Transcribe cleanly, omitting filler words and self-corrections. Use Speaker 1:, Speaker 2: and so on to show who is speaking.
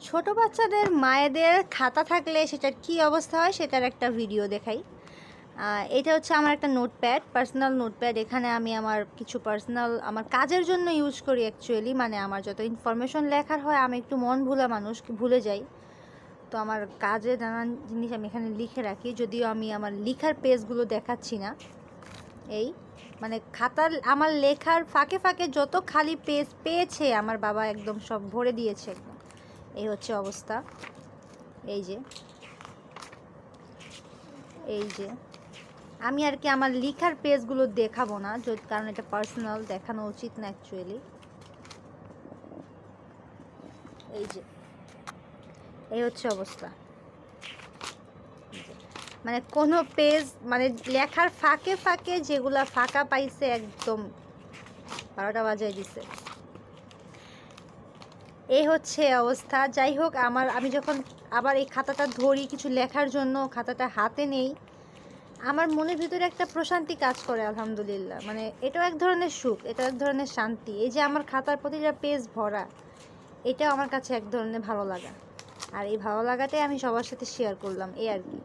Speaker 1: ছোট বাচ্চাদের মায়েদের খাতা থাকলে সেটার কি অবস্থা হয় সেটার একটা ভিডিও দেখাই। এটা হচ্ছে আমার একটা নোটপ্যাড, পার্সোনাল নোটপ্যাড। এখানে আমি আমার কিছু পার্সোনাল আমার কাজের জন্য ইউজ করি অ্যাকচুয়ালি। মানে আমার যত ইনফরমেশন লেখার হয়, আমি একটু মন ভোলা মানুষ, ভুলে যাই। তো আমার কাজে নানান জিনিস আমি এখানে লিখে রাখি, যদিও আমি আমার লেখার পেজগুলো দেখাচ্ছি না। এই মানে খাতার আমার লেখার ফাঁকে ফাঁকে যত খালি পেজ পেয়েছে আমার বাবা একদম সব ভরে দিয়েছে একদম। এই হচ্ছে অবস্থা। এই যে আমি আর কি আমার লেখার পেজগুলো দেখাবো না, কারণ এটা পার্সোনাল, দেখানো উচিত না অ্যাকচুয়ালি। এই হচ্ছে অবস্থা। মানে কোনো পেজ মানে লেখার ফাঁকে ফাঁকে যেগুলা ফাঁকা পাইছে একদম 12টা বাজায় দিছে। এই হচ্ছে অবস্থা। যাই হোক, আমি যখন আবার এই খাতাটা ধরি কিছু লেখার জন্য, খাতাটা হাতে নেই, আমার মনের ভিতরে একটা প্রশান্তি কাজ করে আলহামদুলিল্লাহ। মানে এটাও এক ধরনের সুখ, এটা এক ধরনের শান্তি। এই যে আমার খাতার প্রতিটা পেজ ভরা, এটাও আমার কাছে এক ধরনের ভালো লাগা। আর এই ভালো লাগাটাই আমি সবার সাথে শেয়ার করলাম, এই আর কি।